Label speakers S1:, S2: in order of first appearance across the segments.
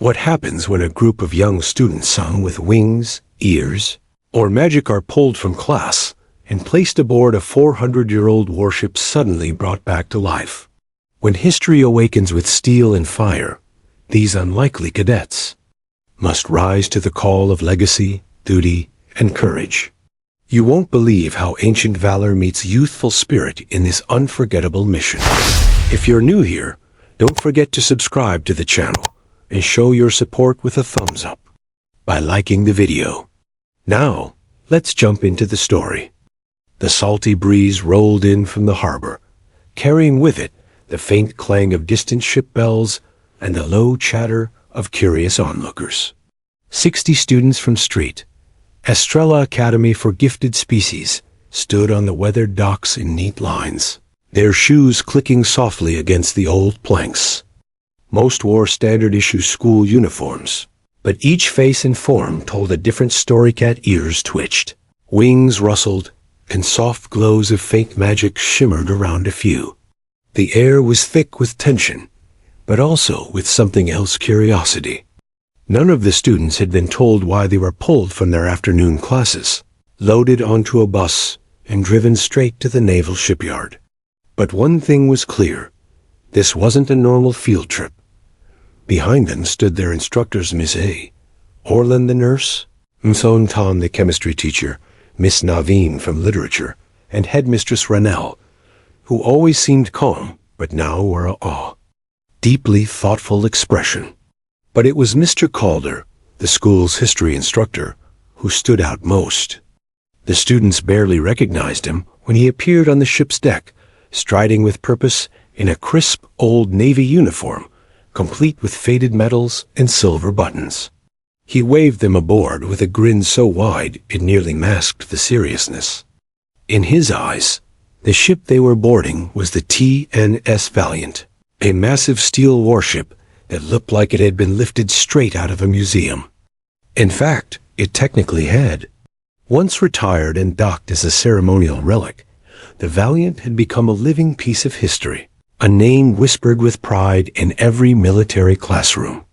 S1: What happens when a group of young students sung with wings, ears, or magic are pulled from class and placed aboard a 400-year-old warship suddenly brought back to life? When history awakens with steel and fire, these unlikely cadets must rise to the call of legacy, duty, and courage. You won't believe how ancient valor meets youthful spirit in this unforgettable mission. If you're new here, don't forget to subscribe to the channel and show your support with a thumbs up by liking the video. Now, let's jump into the story. The salty breeze rolled in from the harbor, carrying with it the faint clang of distant ship bells and the low chatter of curious onlookers. 60 students from Street, Estrella Academy for Gifted Species, stood on the weathered docks in neat lines, their shoes clicking softly against the old planks. Most wore standard-issue school uniforms, but each face and form told a different story. Cat ears twitched, wings rustled, and soft glows of faint magic shimmered around a few. The air was thick with tension, but also with something else: curiosity. None of the students had been told why they were pulled from their afternoon classes, loaded onto a bus, and driven straight to the naval shipyard. But one thing was clear: this wasn't a normal field trip. Behind them stood their instructors, Miss A, Orlan the nurse, Mson Tan the chemistry teacher, Miss Naveen from literature, and Headmistress Ranel, who always seemed calm, but now wore a deeply thoughtful expression. But it was Mr. Calder, the school's history instructor, who stood out most. The students barely recognized him when he appeared on the ship's deck, striding with purpose in a crisp old Navy uniform, complete with faded medals and silver buttons. He waved them aboard with a grin so wide it nearly masked the seriousness. In his eyes, the ship they were boarding was the TNS Valiant, a massive steel warship that looked like it had been lifted straight out of a museum. In fact, it technically had. Once retired and docked as a ceremonial relic, the Valiant had become a living piece of history, a name whispered with pride in every military classroom.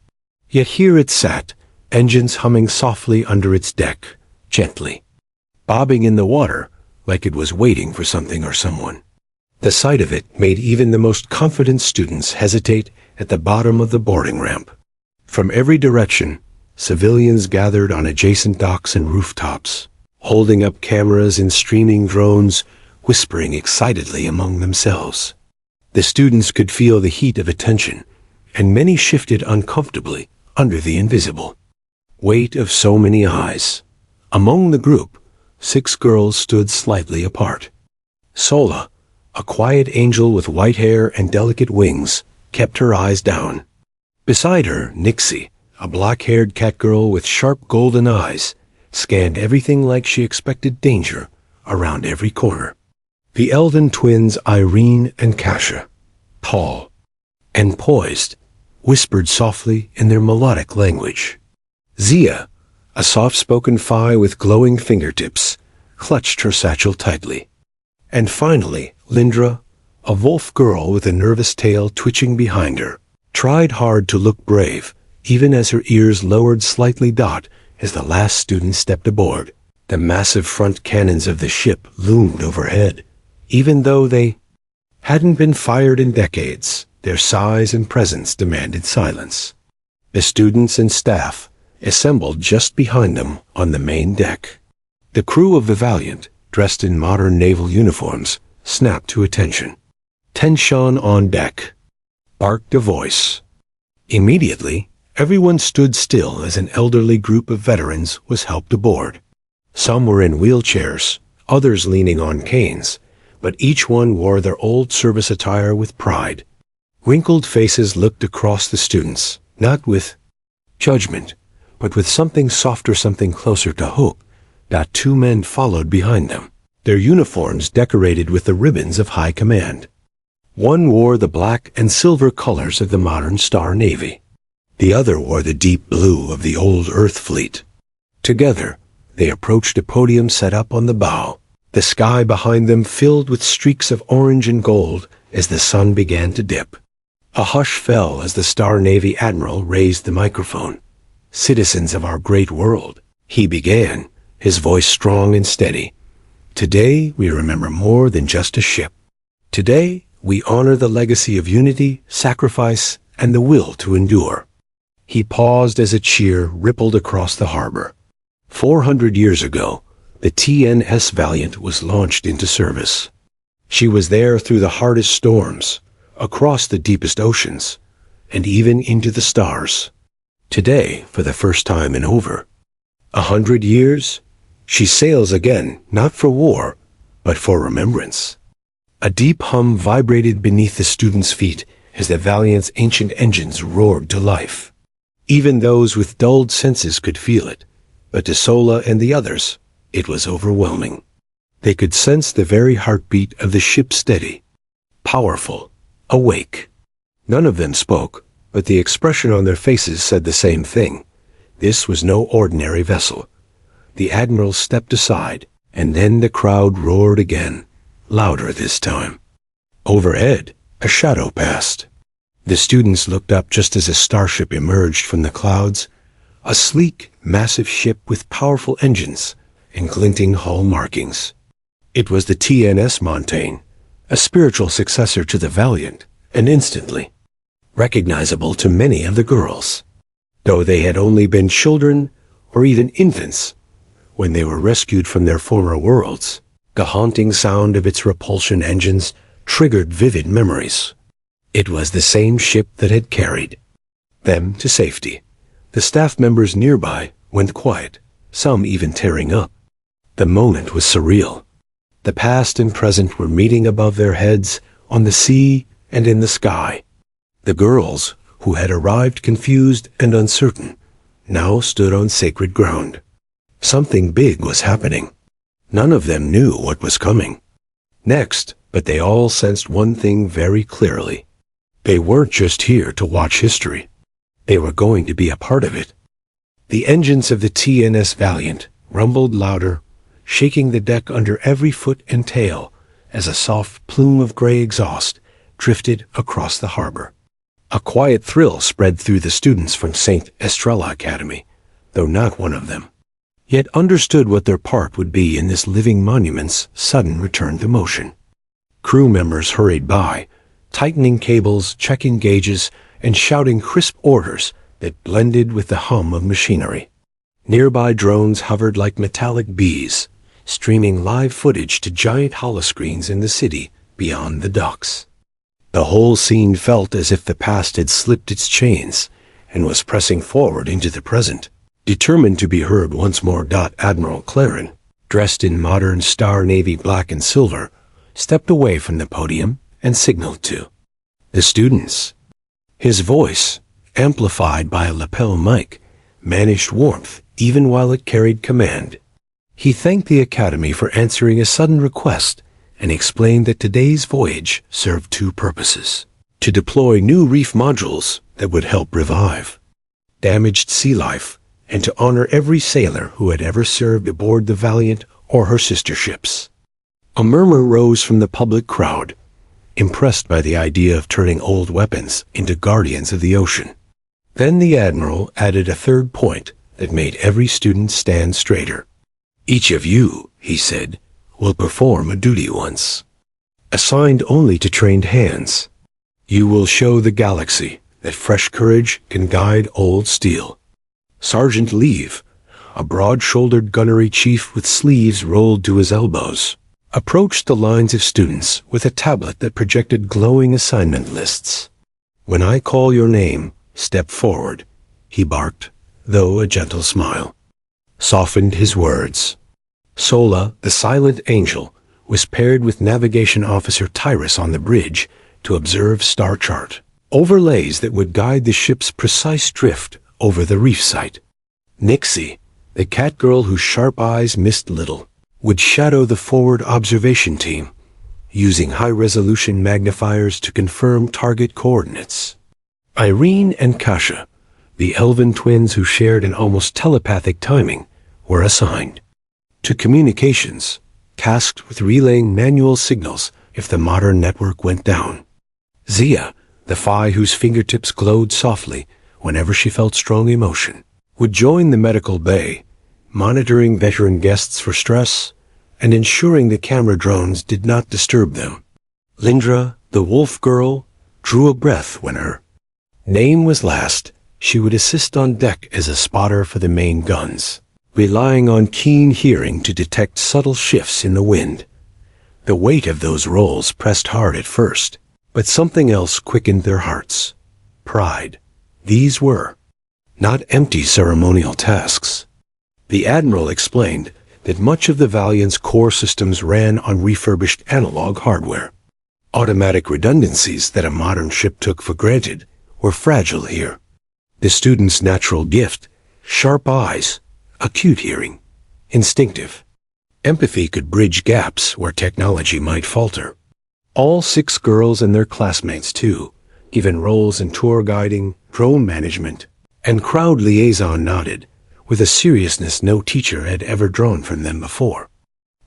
S1: Yet here it sat, engines humming softly under its deck, gently, bobbing in the water like it was waiting for something or someone. The sight of it made even the most confident students hesitate at the bottom of the boarding ramp. From every direction, civilians gathered on adjacent docks and rooftops, holding up cameras and streaming drones, whispering excitedly among themselves. The students could feel the heat of attention, and many shifted uncomfortably under the invisible weight of so many eyes. Among the group, 6 girls stood slightly apart. Sola, a quiet angel with white hair and delicate wings, kept her eyes down. Beside her, Nixie, a black-haired cat girl with sharp golden eyes, scanned everything like she expected danger around every corner. The Eldon twins, Irene and Kasia, tall and poised, whispered softly in their melodic language. Zia, a soft-spoken Phi with glowing fingertips, clutched her satchel tightly. And finally, Lindra, a wolf girl with a nervous tail twitching behind her, tried hard to look brave, even as her ears lowered slightly. As the last student stepped aboard, the massive front cannons of the ship loomed overhead. Even though they hadn't been fired in decades, their size and presence demanded silence. The students and staff assembled just behind them on the main deck. The crew of the Valiant, dressed in modern naval uniforms, snapped to attention. "Tension on deck," barked a voice. Immediately, everyone stood still as an elderly group of veterans was helped aboard. Some were in wheelchairs, others leaning on canes, but each one wore their old service attire with pride. Wrinkled faces looked across the students, not with judgment, but with something softer, something closer to hope. 2 men followed behind them, their uniforms decorated with the ribbons of high command. One wore the black and silver colors of the modern Star Navy. The other wore the deep blue of the old Earth Fleet. Together, they approached a podium set up on the bow, the sky behind them filled with streaks of orange and gold as the sun began to dip. A hush fell as the Star Navy Admiral raised the microphone. "Citizens of our great world," he began, his voice strong and steady. "Today we remember more than just a ship. Today we honor the legacy of unity, sacrifice, and the will to endure." He paused as a cheer rippled across the harbor. 400 years ago, the TNS Valiant was launched into service. She was there through the hardest storms, across the deepest oceans, and even into the stars. Today, for the first time in over 100 years, she sails again, not for war, but for remembrance. A deep hum vibrated beneath the students' feet as the Valiant's ancient engines roared to life. Even those with dulled senses could feel it, but to Sola and the others, it was overwhelming. They could sense the very heartbeat of the ship steady, powerful, awake. None of them spoke, but the expression on their faces said the same thing. This was no ordinary vessel. The Admiral stepped aside, and then the crowd roared again, louder this time. Overhead, a shadow passed. The students looked up just as a starship emerged from the clouds, a sleek, massive ship with powerful engines and glinting hull markings. It was the TNS Montaigne, a spiritual successor to the Valiant, and instantly recognizable to many of the girls, though they had only been children or even infants when they were rescued from their former worlds. The haunting sound of its repulsion engines triggered vivid memories. It was the same ship that had carried them to safety. The staff members nearby went quiet, some even tearing up. The moment was surreal. The past and present were meeting above their heads, on the sea and in the sky. The girls, who had arrived confused and uncertain, now stood on sacred ground. Something big was happening. None of them knew what was coming next, but they all sensed one thing very clearly. They weren't just here to watch history. They were going to be a part of it. The engines of the TNS Valiant rumbled louder, shaking the deck under every foot and tail as a soft plume of gray exhaust drifted across the harbor. A quiet thrill spread through the students from St. Estrella Academy, though not one of them yet understood what their part would be in this living monument's sudden return to motion. Crew members hurried by, tightening cables, checking gauges, and shouting crisp orders that blended with the hum of machinery. Nearby drones hovered like metallic bees, streaming live footage to giant holoscreens in the city beyond the docks. The whole scene felt as if the past had slipped its chains and was pressing forward into the present, determined to be heard once more. Admiral Claren, dressed in modern Star Navy black and silver, stepped away from the podium and signaled to the students. His voice, amplified by a lapel mic, managed warmth even while it carried command. He thanked the Academy for answering a sudden request and explained that today's voyage served two purposes: to deploy new reef modules that would help revive damaged sea life, and to honor every sailor who had ever served aboard the Valiant or her sister ships. A murmur rose from the public crowd, impressed by the idea of turning old weapons into guardians of the ocean. Then the Admiral added a third point that made every student stand straighter. "Each of you," he said, "will perform a duty once, assigned only to trained hands. You will show the galaxy that fresh courage can guide old steel." Sergeant Leave, a broad-shouldered gunnery chief with sleeves rolled to his elbows, approached the lines of students with a tablet that projected glowing assignment lists. "When I call your name, step forward," he barked, though a gentle smile softened his words. Sola, the silent angel, was paired with Navigation Officer Tyrus on the bridge to observe star chart overlays that would guide the ship's precise drift over the reef site. Nixie, the cat girl whose sharp eyes missed little, would shadow the forward observation team, using high-resolution magnifiers to confirm target coordinates. Irene and Kasha, the elven twins who shared an almost telepathic timing, were assigned to communications, tasked with relaying manual signals if the modern network went down. Zia, The Phi, whose fingertips glowed softly whenever she felt strong emotion, would join the medical bay, monitoring veteran guests for stress and ensuring the camera drones did not disturb them. Lindra, the wolf girl, drew a breath when her name was last. She would assist on deck as a spotter for the main guns, relying on keen hearing to detect subtle shifts in the wind. The weight of those roles pressed hard at first, but something else quickened their hearts. Pride. These were not empty ceremonial tasks. The Admiral explained that much of the Valiant's core systems ran on refurbished analog hardware. Automatic redundancies that a modern ship took for granted were fragile here. The student's natural gift, sharp eyes, acute hearing, instinctive empathy could bridge gaps where technology might falter. All 6 girls and their classmates, too, given roles in tour guiding, drone management, and crowd liaison, nodded with a seriousness no teacher had ever drawn from them before.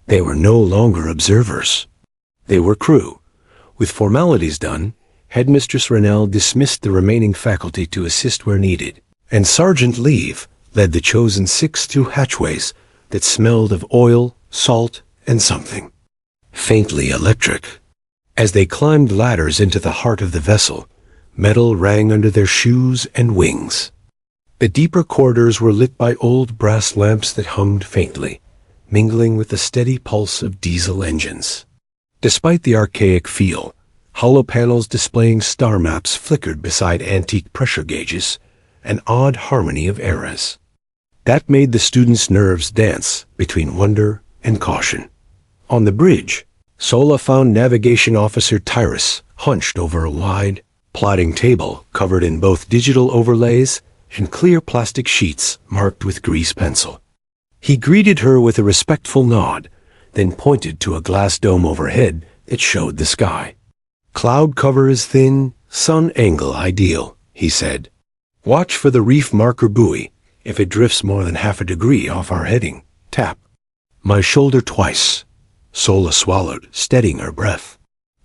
S1: They were no longer observers. They were crew. With formalities done, Headmistress Rennell dismissed the remaining faculty to assist where needed, and Sergeant Leave led the chosen 6 through hatchways that smelled of oil, salt, and something faintly electric. As they climbed ladders into the heart of the vessel, metal rang under their shoes and wings. The deeper corridors were lit by old brass lamps that hummed faintly, mingling with the steady pulse of diesel engines. Despite the archaic feel, hollow panels displaying star maps flickered beside antique pressure gauges, an odd harmony of eras. That made the students' nerves dance between wonder and caution. On the bridge, Sola found Navigation Officer Tyrus hunched over a wide, plotting table covered in both digital overlays and clear plastic sheets marked with grease pencil. He greeted her with a respectful nod, then pointed to a glass dome overhead that showed the sky. "Cloud cover is thin, sun angle ideal," he said. "Watch for the reef marker buoy. If it drifts more than half a degree off our heading, tap." "My shoulder twice." Sola swallowed, steadying her breath.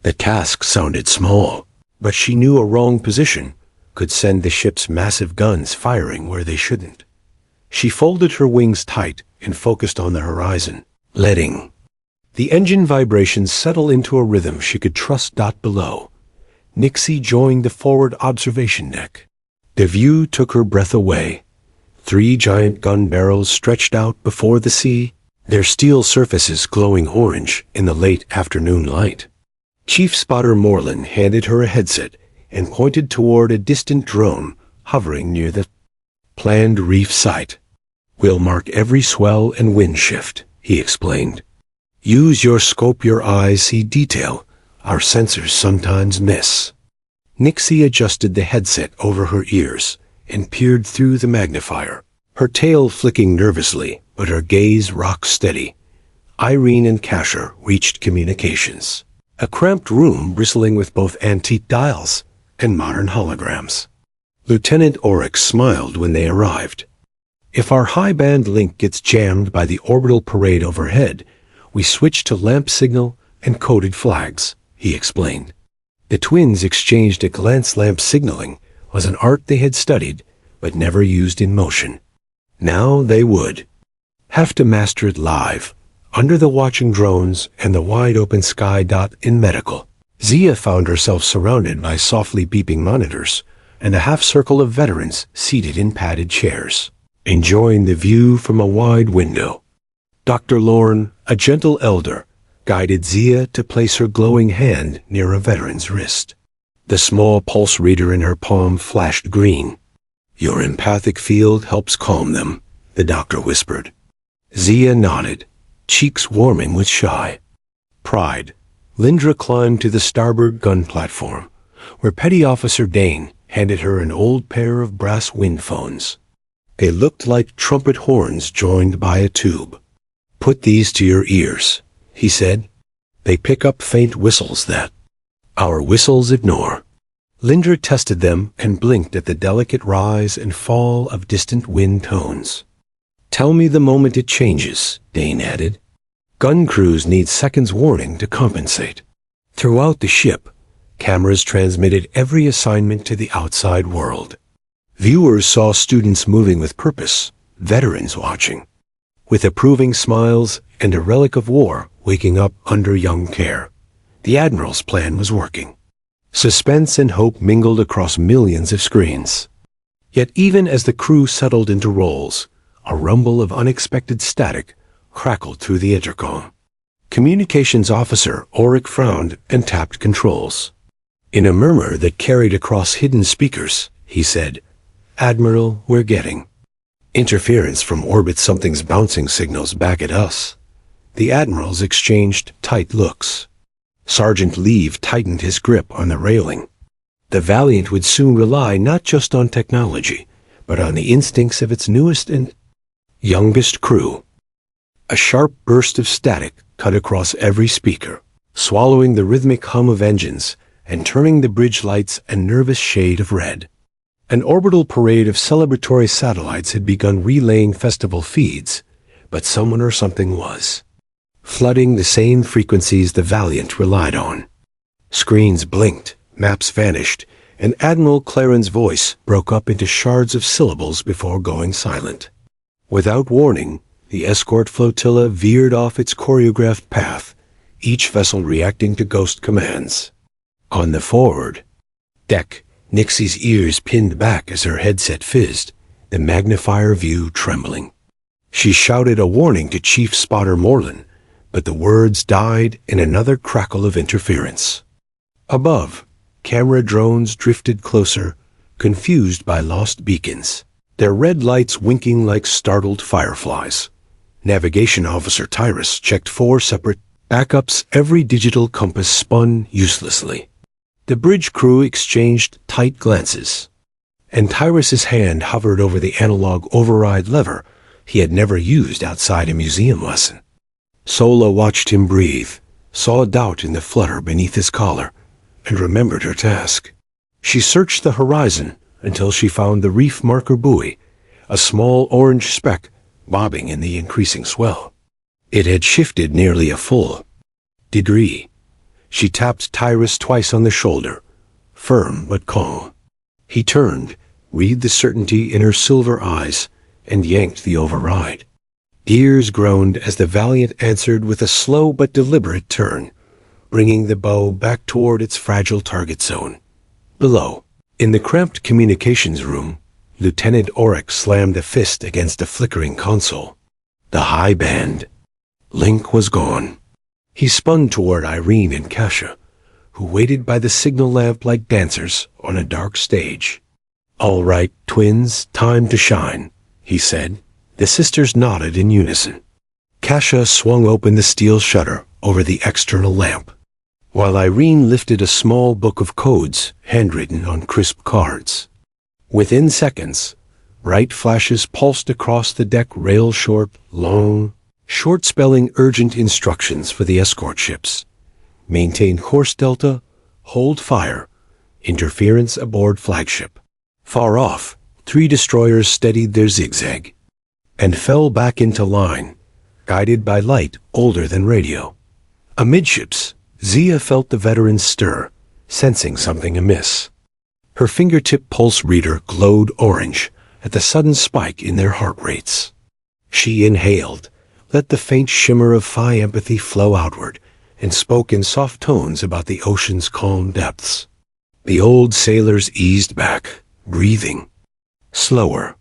S1: The task sounded small, but she knew a wrong position could send the ship's massive guns firing where they shouldn't. She folded her wings tight and focused on the horizon, letting the engine vibrations settle into a rhythm she could trust. Below, Nixie joined the forward observation deck. The view took her breath away. 3 giant gun barrels stretched out before the sea, their steel surfaces glowing orange in the late afternoon light. Chief Spotter Moreland handed her a headset and pointed toward a distant drone hovering near the planned reef site. "We'll mark every swell and wind shift," he explained. "Use your scope, your eyes see detail our sensors sometimes miss." Nixie adjusted the headset over her ears and peered through the magnifier, her tail flicking nervously, but her gaze rock steady. Irene and Kasher reached communications, a cramped room bristling with both antique dials and modern holograms. Lieutenant Oryx smiled when they arrived. "If our high-band link gets jammed by the orbital parade overhead, we switch to lamp signal and coded flags," he explained. The twins exchanged a glance. Lamp signaling was an art they had studied but never used in motion. Now they would have to master it live, under the watching drones and the wide-open sky. In medical, Zia found herself surrounded by softly beeping monitors and a half-circle of veterans seated in padded chairs, enjoying the view from a wide window. Dr. Lorne, a gentle elder, guided Zia to place her glowing hand near a veteran's wrist. The small pulse reader in her palm flashed green. "Your empathic field helps calm them," the doctor whispered. Zia nodded, cheeks warming with shy pride. Lindra climbed to the starboard gun platform, where Petty Officer Dane handed her an old pair of brass wind phones. They looked like trumpet horns joined by a tube. "Put these to your ears," he said. "They pick up faint whistles that our whistles ignore." Lindra tested them and blinked at the delicate rise and fall of distant wind tones. "Tell me the moment it changes," Dane added. "Gun crews need seconds warning to compensate." Throughout the ship, Cameras transmitted every assignment to the outside world. Viewers saw students moving with purpose, veterans watching, with approving smiles and a relic of war waking up under young care. The Admiral's plan was working. Suspense and hope mingled across millions of screens. Yet even as the crew settled into roles, a rumble of unexpected static crackled through the intercom. Communications Officer Auric frowned and tapped controls. In a murmur that carried across hidden speakers, he said, "Admiral, we're getting interference from orbit. Something's bouncing signals back at us." The admirals exchanged tight looks. Sergeant Leave tightened his grip on the railing. The Valiant would soon rely not just on technology, but on the instincts of its newest and youngest crew. A sharp burst of static cut across every speaker, swallowing the rhythmic hum of engines and turning the bridge lights a nervous shade of red. An orbital parade of celebratory satellites had begun relaying festival feeds, but someone or something was flooding the same frequencies the Valiant relied on. Screens blinked, maps vanished, and Admiral Claren's voice broke up into shards of syllables before going silent. Without warning, the escort flotilla veered off its choreographed path, each vessel reacting to ghost commands. On the forward deck, Nixie's ears pinned back as her headset fizzed, the magnifier view trembling. She shouted a warning to Chief Spotter Moreland, but the words died in another crackle of interference. Above, camera drones drifted closer, confused by lost beacons, their red lights winking like startled fireflies. Navigation Officer Tyrus checked 4 separate backups. Every digital compass spun uselessly. The bridge crew exchanged tight glances, and Tyrus's hand hovered over the analog override lever he had never used outside a museum lesson. Sola watched him breathe, saw doubt in the flutter beneath his collar, and remembered her task. She searched the horizon until she found the reef marker buoy, a small orange speck bobbing in the increasing swell. It had shifted nearly a full degree. She tapped Tyrus twice on the shoulder, firm but calm. He turned, read the certainty in her silver eyes, and yanked the override. Gears groaned as the Valiant answered with a slow but deliberate turn, bringing the bow back toward its fragile target zone. Below, in the cramped communications room, Lieutenant Auric slammed a fist against a flickering console. The high band link was gone. He spun toward Irene and Kasia, who waited by the signal lamp like dancers on a dark stage. "All right, twins, time to shine," he said. The sisters nodded in unison. Kasia swung open the steel shutter over the external lamp, while Irene lifted a small book of codes handwritten on crisp cards. Within seconds, bright flashes pulsed across the deck rail short spelling urgent instructions for the escort ships. Maintain course delta, hold fire, interference aboard flagship. Far off, 3 destroyers steadied their zigzag and fell back into line, guided by light older than radio. Amidships, Zia felt the veterans stir, sensing something amiss. Her fingertip pulse reader glowed orange at the sudden spike in their heart rates. She inhaled, let the faint shimmer of phi empathy flow outward, and spoke in soft tones about the ocean's calm depths. The old sailors eased back, breathing slower.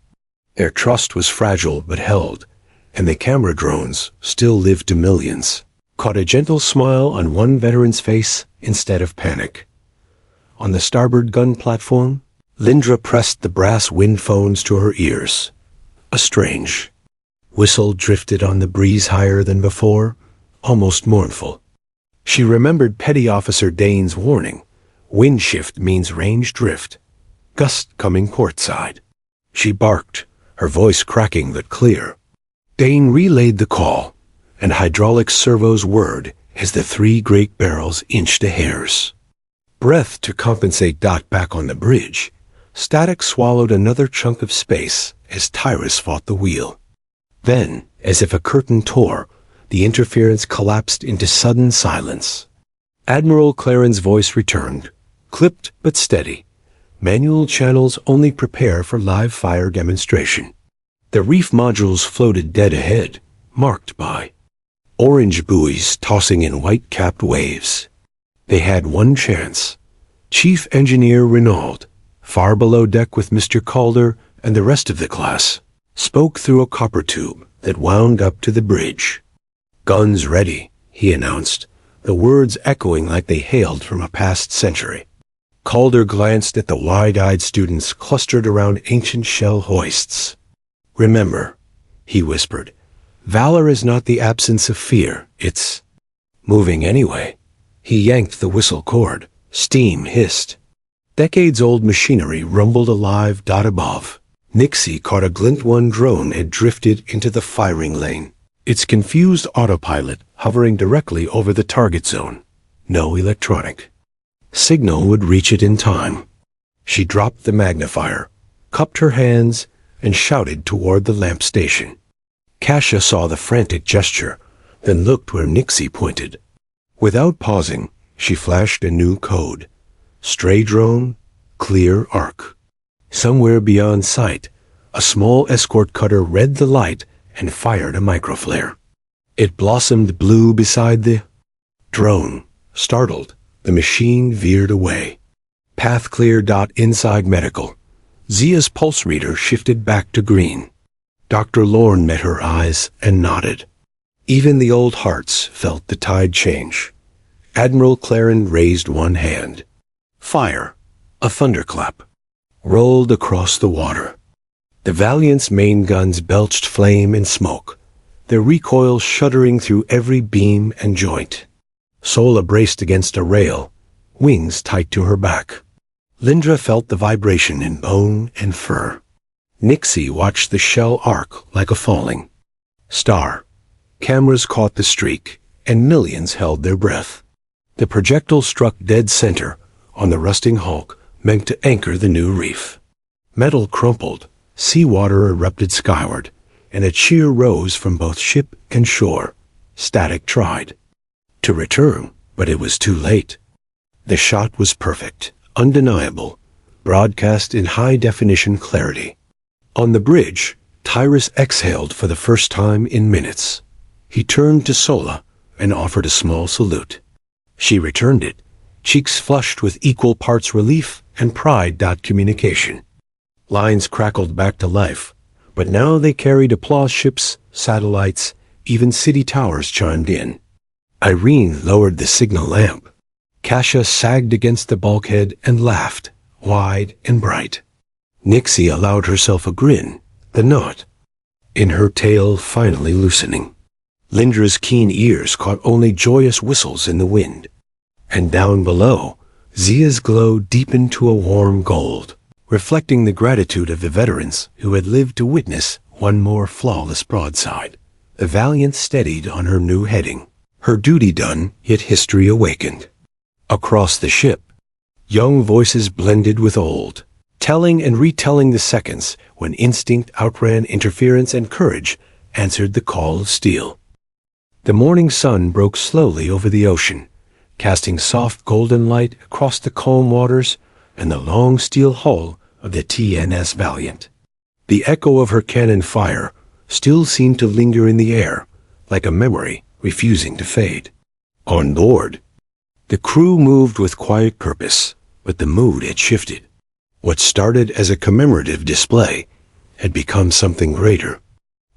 S1: Their trust was fragile but held, and the camera drones, still lived to millions, caught a gentle smile on one veteran's face instead of panic. On the starboard gun platform, Lindra pressed the brass wind phones to her ears. A strange whistle drifted on the breeze higher than before, almost mournful. She remembered Petty Officer Dane's warning. Wind shift means range drift. Gust coming portside. She barked, her voice cracking but clear. Dane relayed the call, and hydraulic servos whirred as the 3 great barrels inched to hairs. Breath to compensate. Back on the bridge, static swallowed another chunk of space as Tyrus fought the wheel. Then, as if a curtain tore, the interference collapsed into sudden silence. Admiral Claren's voice returned, clipped but steady. Manual channels only prepare for live fire demonstration. The reef modules floated dead ahead, marked by orange buoys tossing in white-capped waves. They had one chance. Chief Engineer Renaud, far below deck with Mr. Calder and the rest of the class, spoke through a copper tube that wound up to the bridge. "Guns ready," he announced, the words echoing like they hailed from a past century. Calder glanced at the wide-eyed students clustered around ancient shell hoists. "Remember," he whispered, "valor is not the absence of fear, it's moving anyway." He yanked the whistle cord. Steam hissed. Decades-old machinery rumbled alive above. Nixie caught a glint. One drone had drifted into the firing lane, its confused autopilot hovering directly over the target zone. No electronic signal would reach it in time. She dropped the magnifier, cupped her hands, and shouted toward the lamp station. Kasia saw the frantic gesture, then looked where Nixie pointed. Without pausing, she flashed a new code. Stray drone, clear arc. Somewhere beyond sight, a small escort cutter read the light and fired a microflare. It blossomed blue beside the drone. Startled, the machine veered away. Path clear. Inside medical, Zia's pulse reader shifted back to green. Dr. Lorne met her eyes and nodded. Even the old hearts felt the tide change. Admiral Claren raised one hand. Fire, a thunderclap, rolled across the water. The Valiant's main guns belched flame and smoke, their recoil shuddering through every beam and joint. Sola braced against a rail, wings tight to her back. Lindra felt the vibration in bone and fur. Nixie watched the shell arc like a falling star. Cameras caught the streak, and millions held their breath. The projectile struck dead center on the rusting hulk meant to anchor the new reef. Metal crumpled, seawater erupted skyward, and a cheer rose from both ship and shore. Static tried to return, but it was too late. The shot was perfect, undeniable, broadcast in high-definition clarity. On the bridge, Tyrus exhaled for the first time in minutes. He turned to Sola and offered a small salute. She returned it, cheeks flushed with equal parts relief and pride. Communication lines crackled back to life, but now they carried applause ships, satellites, even city towers chimed in. Irene lowered the signal lamp. Kasia sagged against the bulkhead and laughed, wide and bright. Nixie allowed herself a grin, the knot in her tail finally loosening. Lindra's keen ears caught only joyous whistles in the wind. And down below, Zia's glow deepened to a warm gold, reflecting the gratitude of the veterans who had lived to witness one more flawless broadside. The Valiant steadied on her new heading. Her duty done, yet history awakened. Across the ship, young voices blended with old, telling and retelling the seconds when instinct outran interference and courage answered the call of steel. The morning sun broke slowly over the ocean, casting soft golden light across the calm waters and the long steel hull of the TNS Valiant. The echo of her cannon fire still seemed to linger in the air, like a memory refusing to fade. On board, the crew moved with quiet purpose, but the mood had shifted. What started as a commemorative display had become something greater.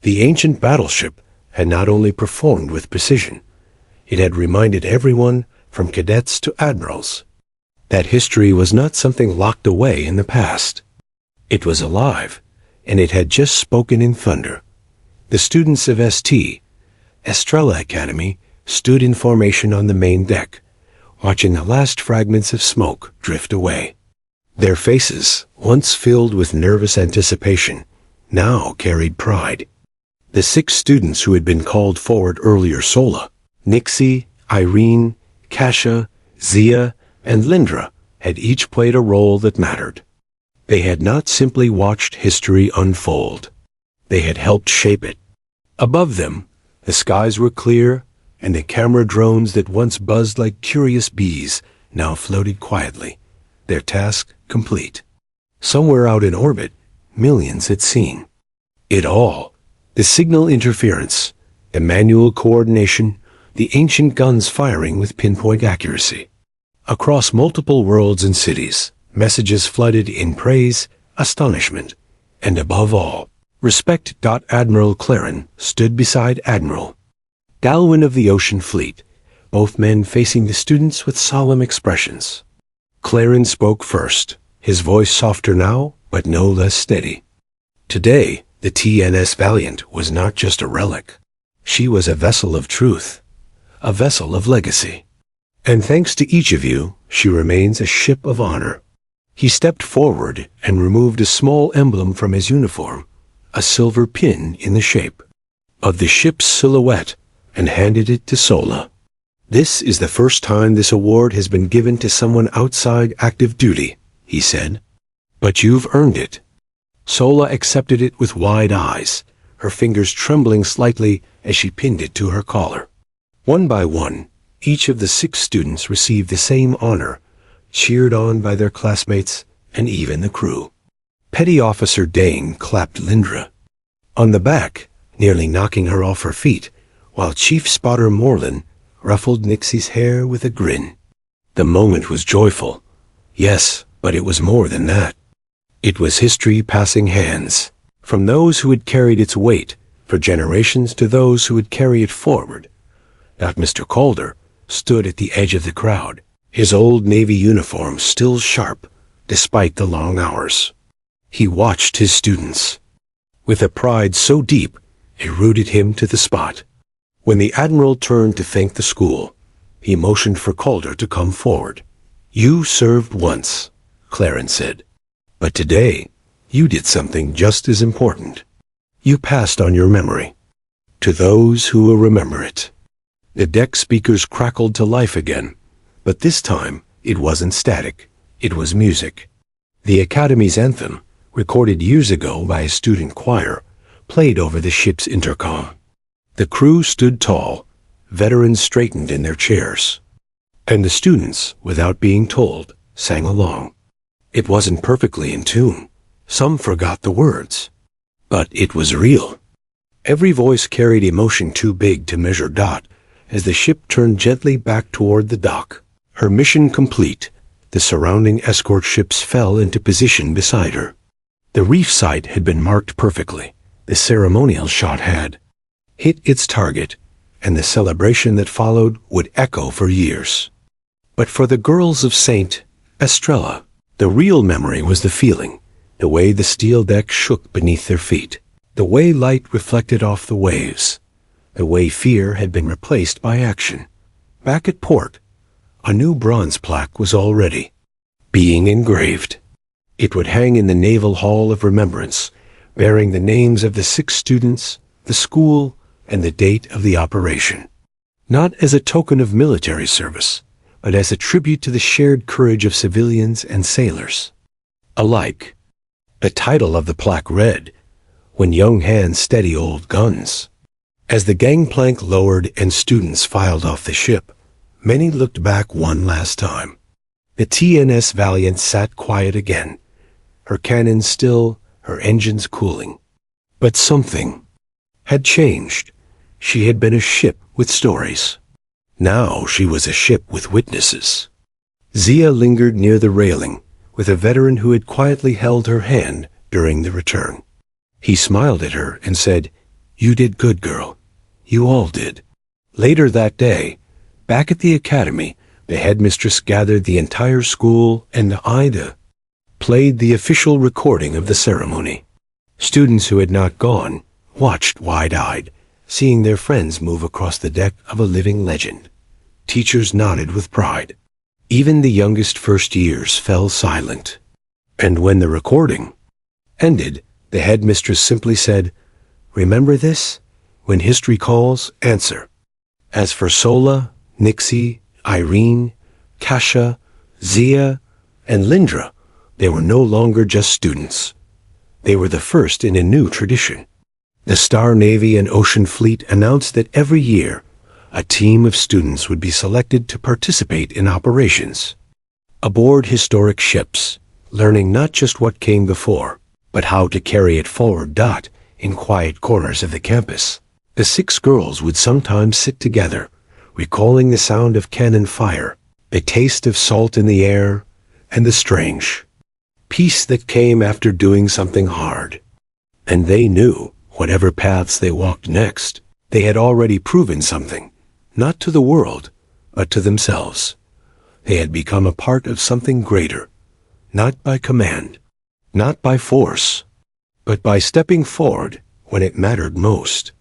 S1: The ancient battleship had not only performed with precision, it had reminded everyone, from cadets to admirals, that history was not something locked away in the past. It was alive, and it had just spoken in thunder. The students of Estrella Academy, stood in formation on the main deck, watching the last fragments of smoke drift away. Their faces, once filled with nervous anticipation, now carried pride. The 6 students who had been called forward earlier, Sola, Nixie, Irene, Kasia, Zia, and Lindra, had each played a role that mattered. They had not simply watched history unfold. They had helped shape it. Above them, the skies were clear, and the camera drones that once buzzed like curious bees now floated quietly, their task complete. Somewhere out in orbit, millions had seen it all. The signal interference, the manual coordination, the ancient guns firing with pinpoint accuracy. Across multiple worlds and cities, messages flooded in praise, astonishment, and above all, respect. Admiral Claren stood beside Admiral Galwin of the Ocean Fleet, both men facing the students with solemn expressions. Claren spoke first, his voice softer now, but no less steady. Today, the TNS Valiant was not just a relic. She was a vessel of truth, a vessel of legacy. And thanks to each of you, she remains a ship of honor. He stepped forward and removed a small emblem from his uniform, a silver pin in the shape of the ship's silhouette, and handed it to Sola. This is the first time this award has been given to someone outside active duty, he said. But you've earned it. Sola accepted it with wide eyes, her fingers trembling slightly as she pinned it to her collar. One by one, each of the 6 students received the same honor, cheered on by their classmates and even the crew. Petty Officer Dane clapped Lindra on the back, nearly knocking her off her feet, while Chief Spotter Morlin ruffled Nixie's hair with a grin. The moment was joyful. Yes, but it was more than that. It was history passing hands, from those who had carried its weight for generations to those who would carry it forward. Mr. Calder stood at the edge of the crowd, his old Navy uniform still sharp despite the long hours. He watched his students with a pride so deep it rooted him to the spot. When the Admiral turned to thank the school, he motioned for Calder to come forward. You served once, Claren said, but today you did something just as important. You passed on your memory to those who will remember it. The deck speakers crackled to life again, but this time it wasn't static, it was music. The Academy's anthem, recorded years ago by a student choir, played over the ship's intercom. The crew stood tall, veterans straightened in their chairs, and the students, without being told, sang along. It wasn't perfectly in tune. Some forgot the words, but it was real. Every voice carried emotion too big to measure. As the ship turned gently back toward the dock, her mission complete, the surrounding escort ships fell into position beside her. The reef site had been marked perfectly. The ceremonial shot had hit its target, and the celebration that followed would echo for years. But for the girls of St. Estrella, the real memory was the feeling, the way the steel deck shook beneath their feet, the way light reflected off the waves, the way fear had been replaced by action. Back at port, a new bronze plaque was already being engraved. It would hang in the Naval Hall of Remembrance, bearing the names of the 6 students, the school, and the date of the operation. Not as a token of military service, but as a tribute to the shared courage of civilians and sailors alike. The title of the plaque read, "When Young Hands Steady Old Guns." As the gangplank lowered and students filed off the ship, many looked back one last time. The TNS Valiant sat quiet again, her cannons still, her engines cooling. But something had changed. She had been a ship with stories. Now she was a ship with witnesses. Zia lingered near the railing, with a veteran who had quietly held her hand during the return. He smiled at her and said, "You did good, girl. You all did." Later that day, back at the academy, the headmistress gathered the entire school and Ida played the official recording of the ceremony. Students who had not gone watched wide-eyed, seeing their friends move across the deck of a living legend. Teachers nodded with pride. Even the youngest first years fell silent. And when the recording ended, the headmistress simply said, "Remember this? When history calls, answer." As for Sola, Nixie, Irene, Kasha, Zia, and Lindra, they were no longer just students. They were the first in a new tradition. The Star Navy and Ocean Fleet announced that every year, a team of students would be selected to participate in operations. aboard historic ships, learning not just what came before, but how to carry it forward. In quiet corners of the campus, the 6 girls would sometimes sit together, recalling the sound of cannon fire, the taste of salt in the air, and the strange peace that came after doing something hard. And they knew, whatever paths they walked next, they had already proven something, not to the world, but to themselves. They had become a part of something greater, not by command, not by force, but by stepping forward when it mattered most.